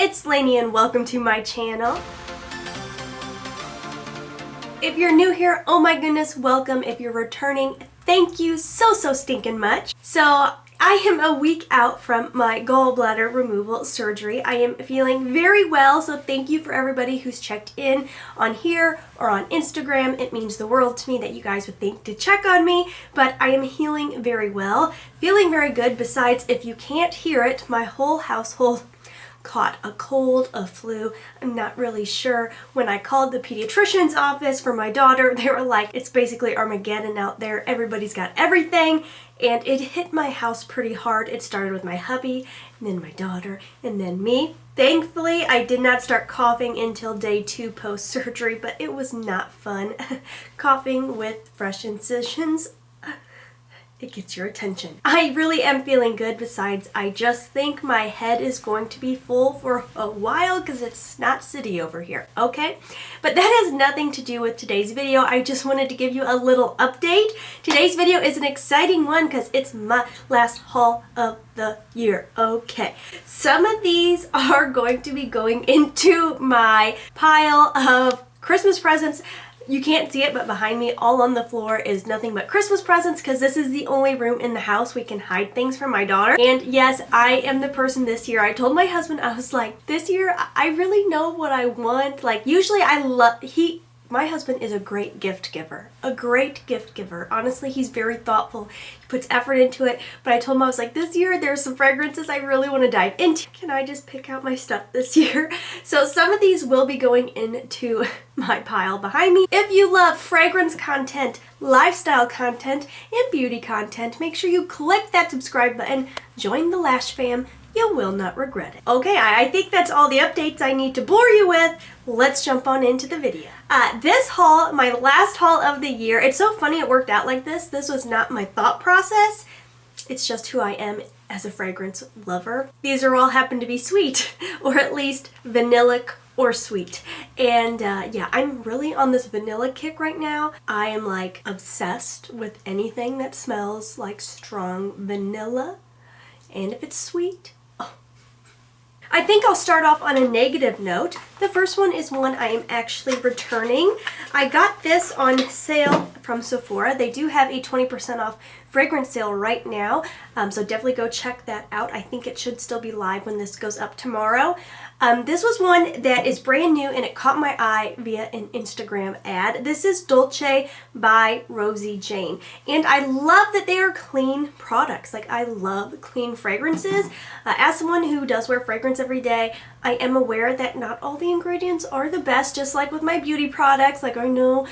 it's Laynie and welcome to my channel. If you're new here, oh my goodness, welcome. If you're returning, thank you so stinking much. So I am a week out from my gallbladder removal surgery. I am feeling very well, so thank you for everybody who's checked in on here or on Instagram. It means the world to me that you guys would think to check on me, but I am healing very well, feeling very good. Besides, if you can't hear it, my whole household caught a cold, a flu. I'm not really sure. When I called the pediatrician's office for my daughter, they were like, it's basically Armageddon out there. Everybody's got everything. And it hit my house pretty hard. It started with my hubby, and then my daughter, and then me. Thankfully, I did not start coughing until day 2 post-surgery, but it was not fun. Coughing with fresh incisions, it gets your attention. I really am feeling good. Besides, I just think my head is going to be full for a while because it's not city over here, okay? But that has nothing to do with today's video. I just wanted to give you a little update. Today's video is an exciting one because it's my last haul of the year, okay? Some of these are going to be going into my pile of Christmas presents. You can't see it, but behind me, all on the floor, is nothing but Christmas presents because this is the only room in the house we can hide things from my daughter. And yes, I am the person this year. I told my husband, I was like, this year, I really know what I want. Like, usually my husband is a great gift giver. A great gift giver. Honestly, he's very thoughtful. He puts effort into it. But I told him, I was like, this year there's some fragrances I really want to dive into. Can I just pick out my stuff this year? So some of these will be going into my pile behind me. If you love fragrance content, lifestyle content, and beauty content, make sure you click that subscribe button. Join the Lash fam. You will not regret it. Okay, I think that's all the updates I need to bore you with. Let's jump on into the video. This haul, my last haul of the year, it's so funny it worked out like this. This was not my thought process. It's just who I am as a fragrance lover. These are all happen to be sweet, or at least vanillic or sweet. And yeah, I'm really on this vanilla kick right now. I am like obsessed with anything that smells like strong vanilla. And if it's sweet, I think I'll start off on a negative note. The first one is one I am actually returning. I got this on sale from Sephora. They do have a 20% off fragrance sale right now, so definitely go check that out. I think it should still be live when this goes up tomorrow. This was one that is brand new and it caught my eye via an Instagram ad. This is Dolce by Rosie Jane, and I love that they are clean products. Like, I love clean fragrances. As someone who does wear fragrance every day, I am aware that not all the ingredients are the best, just like with my beauty products. Like, I know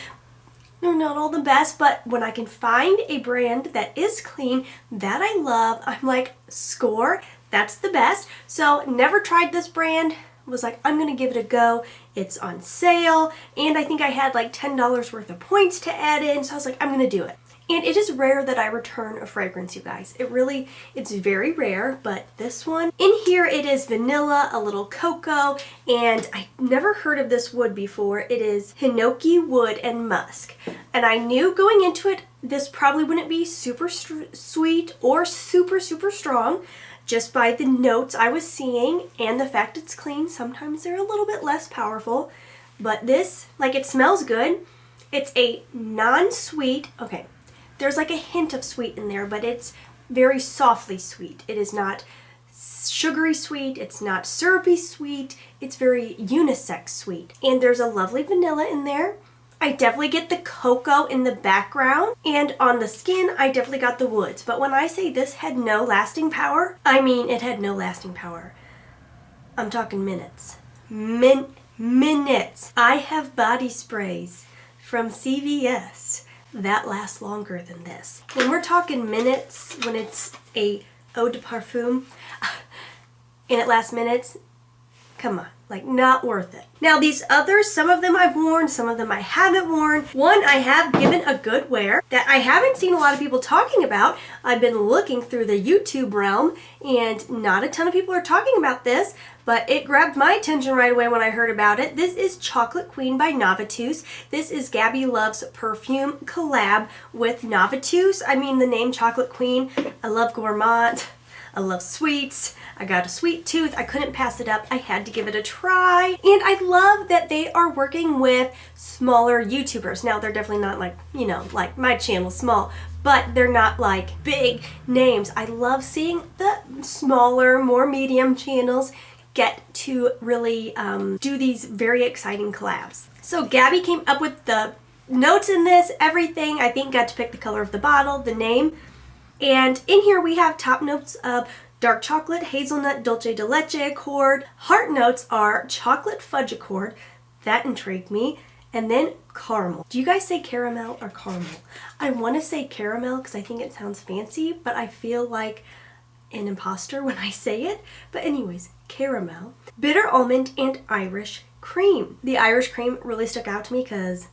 they're not all the best, but when I can find a brand that is clean, that I love, I'm like, score, that's the best. So never tried this brand, was like, I'm gonna give it a go. It's on sale, and I think I had like $10 worth of points to add in, so I was like, I'm gonna do it. And it is rare that I return a fragrance, you guys. It's very rare, but this one, in here it is vanilla, a little cocoa, and I never heard of this wood before. It is hinoki wood and musk. And I knew going into it, this probably wouldn't be super sweet or super strong, just by the notes I was seeing and the fact it's clean. Sometimes they're a little bit less powerful, but this, like, it smells good. It's a non-sweet, okay, there's like a hint of sweet in there, but it's very softly sweet. It is not sugary sweet, it's not syrupy sweet, it's very unisex sweet. And there's a lovely vanilla in there. I definitely get the cocoa in the background, and on the skin, I definitely got the woods. But when I say this had no lasting power, I mean it had no lasting power. I'm talking minutes. Minutes. I have body sprays from CVS that lasts longer than this. When we're talking minutes, when it's a eau de parfum, and it lasts minutes, come on. Like, not worth it. Now these others, some of them I've worn, some of them I haven't worn. One I have given a good wear that I haven't seen a lot of people talking about. I've been looking through the YouTube realm and not a ton of people are talking about this, but it grabbed my attention right away when I heard about it. This is Chocolate Queen by Novatus. This is Gabby Love's Perfume collab with Novatus. I mean, the name Chocolate Queen, I love gourmand. I love sweets. I got a sweet tooth. I couldn't pass it up. I had to give it a try. And I love that they are working with smaller YouTubers. Now, they're definitely not like, you know, like my channel's small, but they're not like big names. I love seeing the smaller, more medium channels get to really do these very exciting collabs. So Gabby came up with the notes in this, everything. I think got to pick the color of the bottle, the name. And in here we have top notes of dark chocolate, hazelnut, dulce de leche accord. Heart notes are chocolate fudge accord. That intrigued me. And then caramel. Do you guys say caramel or caramel? I want to say caramel because I think it sounds fancy, but I feel like an imposter when I say it. But anyways, caramel. Bitter almond and Irish cream. The Irish cream really stuck out to me because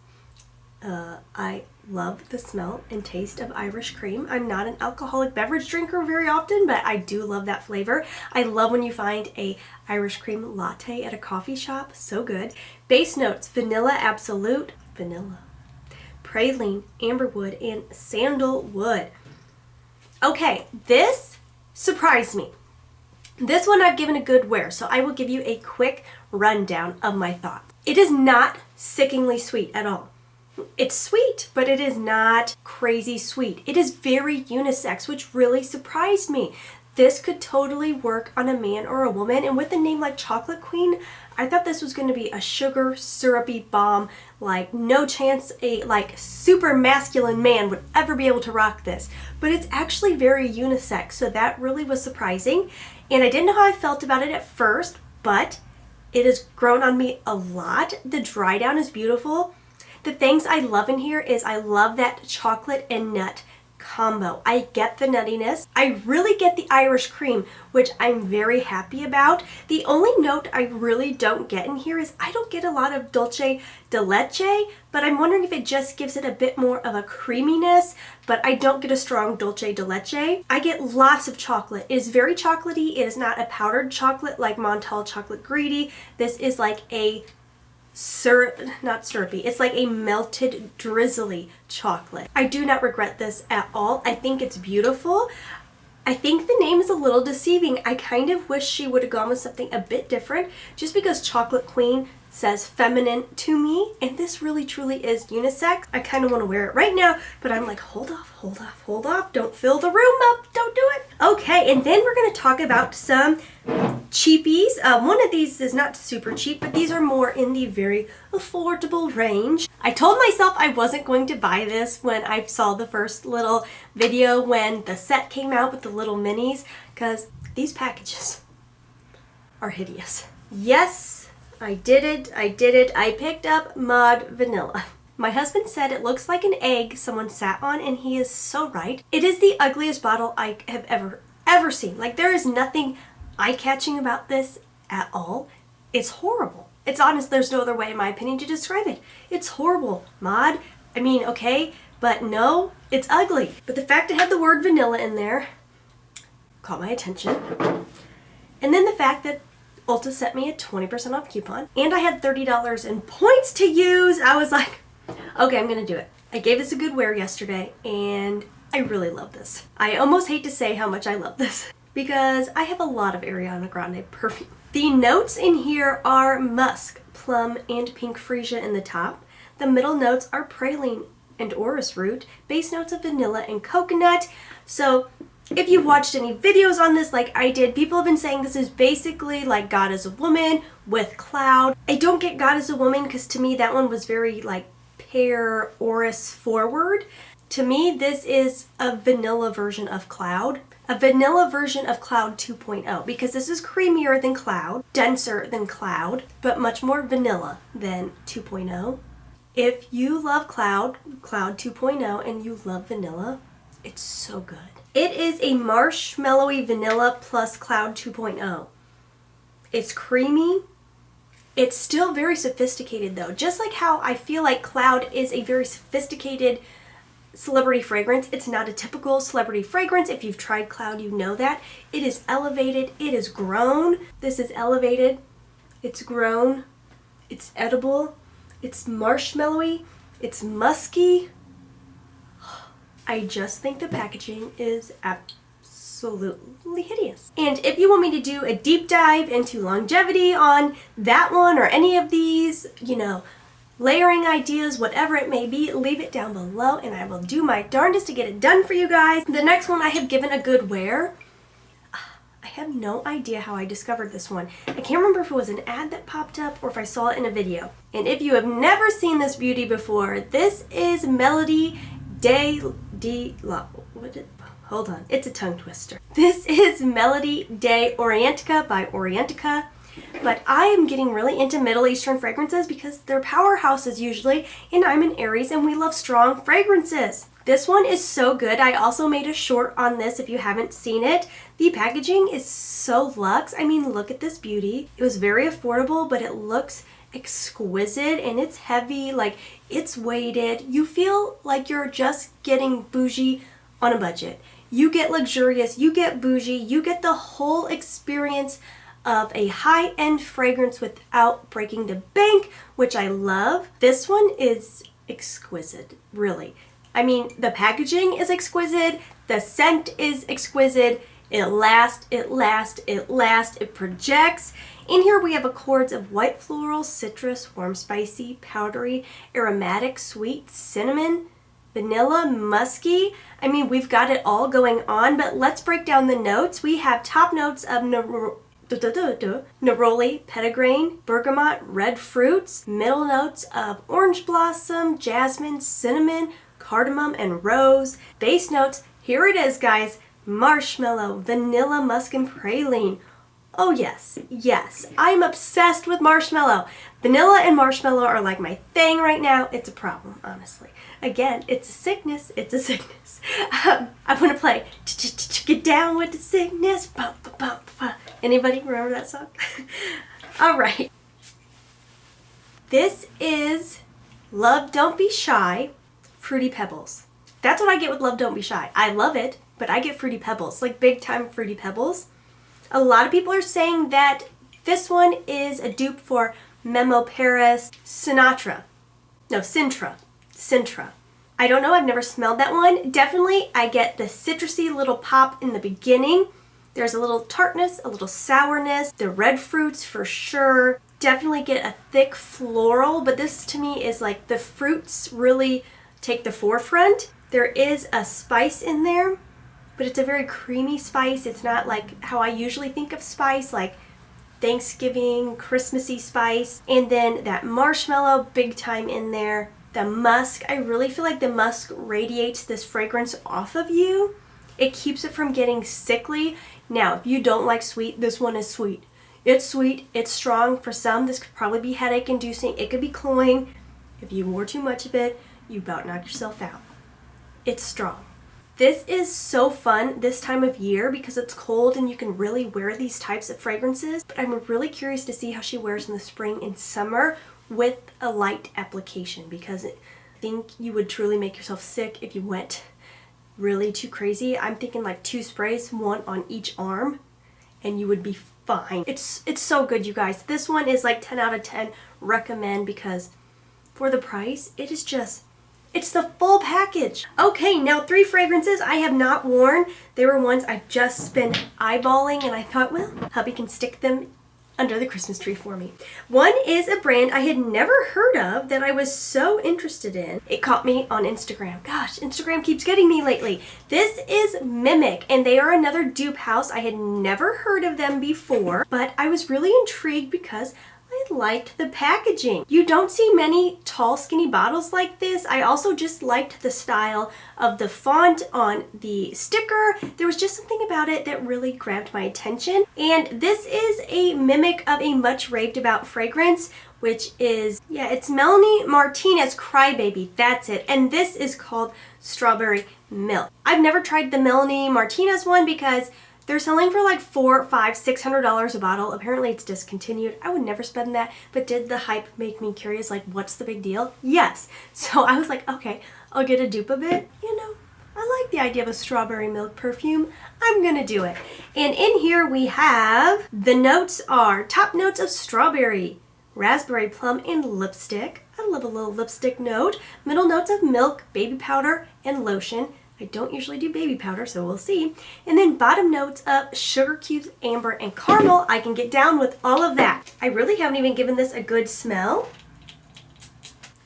I love the smell and taste of Irish cream. I'm not an alcoholic beverage drinker very often, but I do love that flavor. I love when you find a Irish cream latte at a coffee shop. So good. Base notes, vanilla absolute, vanilla, praline, amberwood, and sandalwood. Okay, this surprised me. This one I've given a good wear, so I will give you a quick rundown of my thoughts. It is not sickeningly sweet at all. It's sweet, but it is not crazy sweet. It is very unisex, which really surprised me. This could totally work on a man or a woman, and with a name like Chocolate Queen, I thought this was going to be a sugar syrupy bomb. Like no chance a like super masculine man would ever be able to rock this, but it's actually very unisex, so that really was surprising. And I didn't know how I felt about it at first, but it has grown on me a lot. The dry down is beautiful. The things I love in here is I love that chocolate and nut combo. I get the nuttiness. I really get the Irish cream, which I'm very happy about. The only note I really don't get in here is I don't get a lot of dulce de leche, but I'm wondering if it just gives it a bit more of a creaminess, but I don't get a strong dulce de leche. I get lots of chocolate. It is very chocolatey. It is not a powdered chocolate like Montal Chocolate Greedy. This is like a not syrupy. It's like a melted drizzly chocolate. I do not regret this at all. I think it's beautiful. I think the name is a little deceiving. I kind of wish she would have gone with something a bit different, just because Chocolate Queen says feminine to me, and this really truly is unisex. I kind of want to wear it right now, but I'm like, hold off, don't fill the room up, don't do it. Okay, and then we're going to talk about some cheapies. One of these is not super cheap, but these are more in the very affordable range. I told myself I wasn't going to buy this when I saw the first little video when the set came out with the little minis, because these packages are hideous. Yes, I did it. I picked up Mod Vanilla. My husband said it looks like an egg someone sat on, and he is so right. It is the ugliest bottle I have ever seen. Like, there is nothing eye-catching about this at all. It's horrible. It's honest, there's no other way in my opinion to describe it. It's horrible. Mod, I mean, okay, but no, it's ugly. But the fact it had the word vanilla in there caught my attention. And then the fact that Ulta sent me a 20% off coupon, and I had $30 in points to use. I was like, okay, I'm gonna do it. I gave this a good wear yesterday, and I really love this. I almost hate to say how much I love this, because I have a lot of Ariana Grande perfume. The notes in here are musk, plum, and pink freesia in the top. The middle notes are praline and orris root. Base notes of vanilla and coconut. So if you've watched any videos on this like I did, people have been saying this is basically like God is a Woman with Cloud. I don't get God is a Woman because to me that one was very like pear orris forward. To me, this is a vanilla version of Cloud. A vanilla version of Cloud 2.0, because this is creamier than Cloud, denser than Cloud, but much more vanilla than 2.0. If you love Cloud 2.0, and you love vanilla, it's so good. It is a marshmallowy vanilla plus Cloud 2.0. It's creamy. It's still very sophisticated though. Just like how I feel like Cloud is a very sophisticated celebrity fragrance. It's not a typical celebrity fragrance. If you've tried Cloud, you know that. It is elevated. It is grown. This is elevated. It's grown. It's edible. It's marshmallowy. It's musky. I just think the packaging is absolutely hideous. And if you want me to do a deep dive into longevity on that one or any of these, you know, layering ideas, whatever it may be, leave it down below and I will do my darndest to get it done for you guys. The next one I have given a good wear. I have no idea how I discovered this one. I can't remember if it was an ad that popped up or if I saw it in a video. And if you have never seen this beauty before, this is Melody Hold on, it's a tongue twister. This is Melody de Orientica by Orientica. But I am getting really into Middle Eastern fragrances because they're powerhouses usually, and I'm an Aries and we love strong fragrances. This one is so good. I also made a short on this if you haven't seen it. The packaging is so luxe. I mean, look at this beauty. It was very affordable, but it looks exquisite and it's heavy, like it's weighted. You feel like you're just getting bougie on a budget. You get luxurious, you get bougie, you get the whole experience of a high-end fragrance without breaking the bank, which I love. This one is exquisite, really. I mean, the packaging is exquisite, the scent is exquisite, it lasts, it projects. In here we have accords of white floral, citrus, warm spicy, powdery, aromatic, sweet, cinnamon, vanilla, musky. I mean, we've got it all going on, but let's break down the notes. We have top notes of neroli, petitgrain, bergamot, red fruits, middle notes of orange blossom, jasmine, cinnamon, cardamom, and rose. Base notes, here it is guys, marshmallow, vanilla, musk, and praline. Oh yes, yes, I'm obsessed with marshmallow. Vanilla and marshmallow are like my thing right now. It's a problem, honestly. Again, it's a sickness, it's a sickness. I want to play Get Down with the Sickness. Anybody remember that song? All right. This is Love Don't Be Shy, Fruity Pebbles. That's what I get with Love Don't Be Shy. I love it, but I get Fruity Pebbles, like big time Fruity Pebbles. A lot of people are saying that this one is a dupe for Memo Paris Sintra. I don't know, I've never smelled that one. Definitely I get the citrusy little pop in the beginning. There's a little tartness, a little sourness, the red fruits for sure. Definitely get a thick floral, but this to me is like the fruits really take the forefront. There is a spice in there, but it's a very creamy spice. It's not like how I usually think of spice, like Thanksgiving, Christmassy spice. And then that marshmallow, big time in there. The musk, I really feel like the musk radiates this fragrance off of you. It keeps it from getting sickly. Now, if you don't like sweet, this one is sweet. It's sweet, it's strong. For some, this could probably be headache inducing. It could be cloying. If you wore too much of it, you about knock yourself out. It's strong. This is so fun this time of year because it's cold and you can really wear these types of fragrances. But I'm really curious to see how she wears in the spring and summer with a light application, because I think you would truly make yourself sick if you went really too crazy. I'm thinking like 2 sprays, 1 on each arm, and you would be fine. It's so good, you guys. This one is like 10 out of 10 recommend, because for the price, it is just, it's the full package. Okay, now 3 fragrances I have not worn. They were ones I just been eyeballing and I thought, well, hubby can stick them under the Christmas tree for me. One is a brand I had never heard of that I was so interested in. It caught me on Instagram. Gosh, Instagram keeps getting me lately. This is Mimic, and they are another dupe house. I had never heard of them before, but I was really intrigued because I liked the packaging. You don't see many tall, skinny bottles like this. I also just liked the style of the font on the sticker. There was just something about it that really grabbed my attention. And this is a mimic of a much raved about fragrance, which is, yeah, it's Melanie Martinez Crybaby. That's it. And this is called Strawberry Milk. I've never tried the Melanie Martinez one because they're selling for like $400, $500, $600 a bottle. Apparently it's discontinued. I would never spend that, but did the hype make me curious, like what's the big deal? Yes. So I was like, okay, I'll get a dupe of it. You know, I like the idea of a strawberry milk perfume. I'm gonna do it. And in here we have, the notes are top notes of strawberry, raspberry plum, and lipstick. I love a little lipstick note. Middle notes of milk, baby powder, and lotion. I don't usually do baby powder, so we'll see. And then bottom notes of sugar cubes, amber, and caramel. I can get down with all of that. I really haven't even given this a good smell.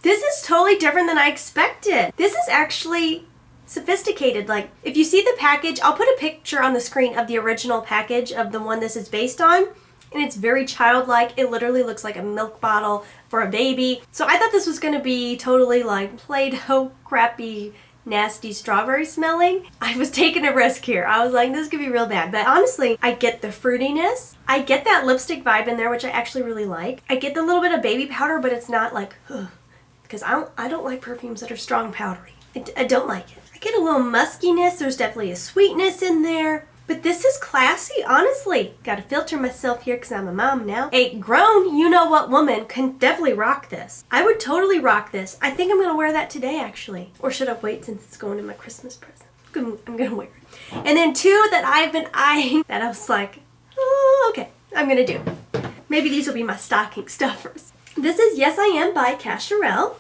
This is totally different than I expected. This is actually sophisticated. Like, if you see the package, I'll put a picture on the screen of the original package of the one this is based on. And it's very childlike. It literally looks like a milk bottle for a baby. So I thought this was gonna be totally like Play-Doh, crappy, nasty strawberry smelling. I was taking a risk here. I was like, this could be real bad. But honestly, I get the fruitiness. I get that lipstick vibe in there, which I actually really like. I get the little bit of baby powder, but it's not like, because I don't like perfumes that are strong powdery. I don't like it. I get a little muskiness. There's definitely a sweetness in there. But this is classy, honestly. Gotta filter myself here because I'm a mom now. A grown you-know-what woman can definitely rock this. I would totally rock this. I think I'm gonna wear that today, actually. Or should I wait since it's going in my Christmas present? I'm gonna wear it. And then two that I've been eyeing that I was like, oh, okay, I'm gonna do. Maybe these will be my stocking stuffers. This is Yes I Am by Cacharel.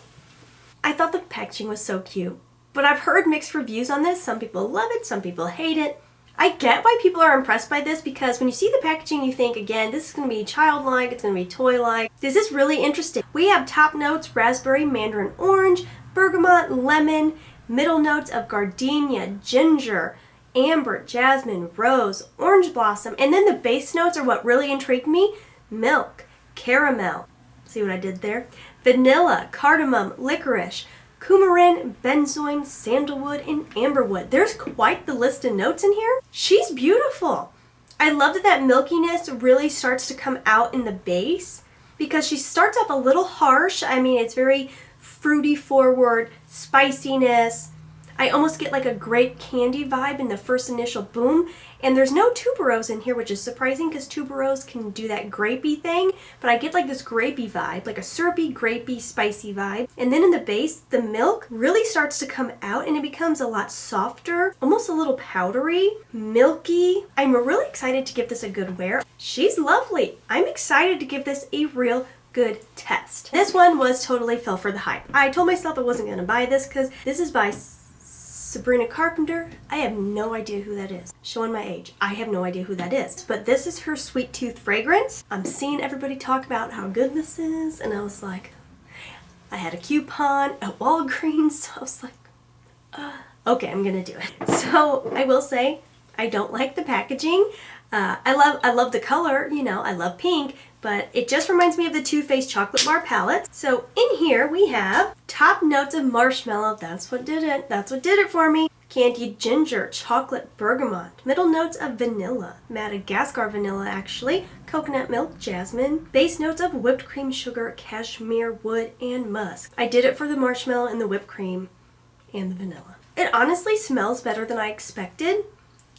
I thought the packaging was so cute. But I've heard mixed reviews on this. Some people love it, some people hate it. I get why people are impressed by this because when you see the packaging you think, again, this is going to be childlike, it's going to be toy-like. This is really interesting. We have top notes, raspberry, mandarin orange, bergamot, lemon, middle notes of gardenia, ginger, amber, jasmine, rose, orange blossom, and then the base notes are what really intrigued me. Milk, caramel, see what I did there? Vanilla, cardamom, licorice, coumarin, benzoin, sandalwood, and amberwood. There's quite the list of notes in here. She's beautiful. I love that milkiness really starts to come out in the base because she starts off a little harsh. I mean, it's very fruity forward, spiciness. I almost get like a grape candy vibe in the first initial boom. And there's no tuberose in here, which is surprising because tuberose can do that grapey thing. But I get like this grapey vibe, like a syrupy, grapey, spicy vibe. And then in the base, the milk really starts to come out and it becomes a lot softer, almost a little powdery, milky. I'm really excited to give this a good wear. She's lovely. I'm excited to give this a real good test. This one was totally fell for the hype. I told myself I wasn't going to buy this because this is by Sabrina Carpenter. I have no idea who that is. Showing my age. I have no idea who that is. But this is her Sweet Tooth fragrance. I'm seeing everybody talk about how good this is, and I was like, I had a coupon at Walgreens, so I was like, okay, I'm gonna do it. So I will say, I don't like the packaging. I love the color, you know, I love pink, but it just reminds me of the Too Faced chocolate bar palette. So in here we have top notes of marshmallow. That's what did it. That's what did it for me. Candied ginger, chocolate bergamot, middle notes of vanilla, Madagascar vanilla actually, coconut milk, jasmine, base notes of whipped cream, sugar, cashmere, wood, and musk. I did it for the marshmallow and the whipped cream and the vanilla. It honestly smells better than I expected.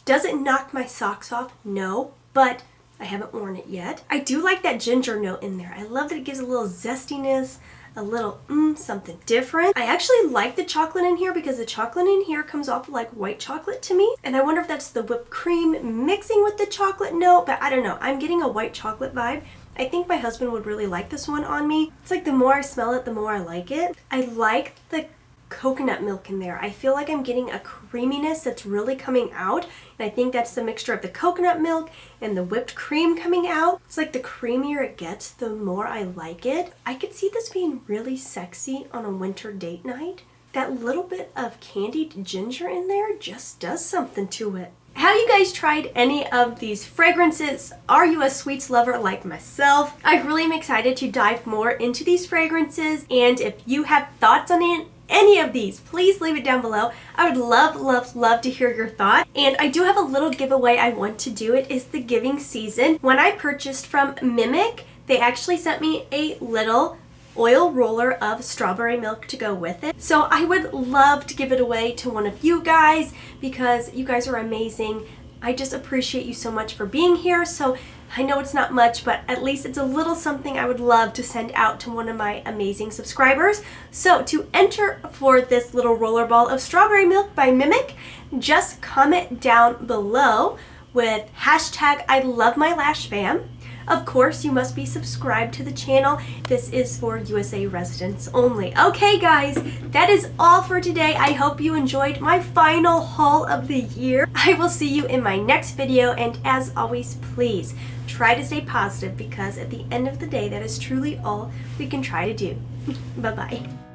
Does it knock my socks off? No, but I haven't worn it yet. I do like that ginger note in there. I love that it gives a little zestiness, a little something different. I actually like the chocolate in here because the chocolate in here comes off like white chocolate to me. And I wonder if that's the whipped cream mixing with the chocolate note, but I don't know. I'm getting a white chocolate vibe. I think my husband would really like this one on me. It's like the more I smell it, the more I like it. I like the coconut milk in there. I feel like I'm getting a creaminess that's really coming out, and I think that's the mixture of the coconut milk and the whipped cream coming out. It's like the creamier it gets, the more I like it. I could see this being really sexy on a winter date night. That little bit of candied ginger in there just does something to it. Have you guys tried any of these fragrances? Are you a sweets lover like myself? I really am excited to dive more into these fragrances, and if you have thoughts on it, any of these, please leave it down below. I would love to hear your thoughts. And I do have a little giveaway I want to do. It is the giving season. When I purchased from Mimic, they actually sent me a little oil roller of strawberry milk to go with it. So I would love to give it away to one of you guys because you guys are amazing. I just appreciate you so much for being here. So I know it's not much, but at least it's a little something I would love to send out to one of my amazing subscribers. So to enter for this little rollerball of strawberry milk by Mimic, just comment down below with hashtag I love my lash fam. Of course, you must be subscribed to the channel. This is for USA residents only. Okay guys, that is all for today. I hope you enjoyed my final haul of the year. I will see you in my next video, and as always, please try to stay positive, because at the end of the day, that is truly all we can try to do. Bye-bye.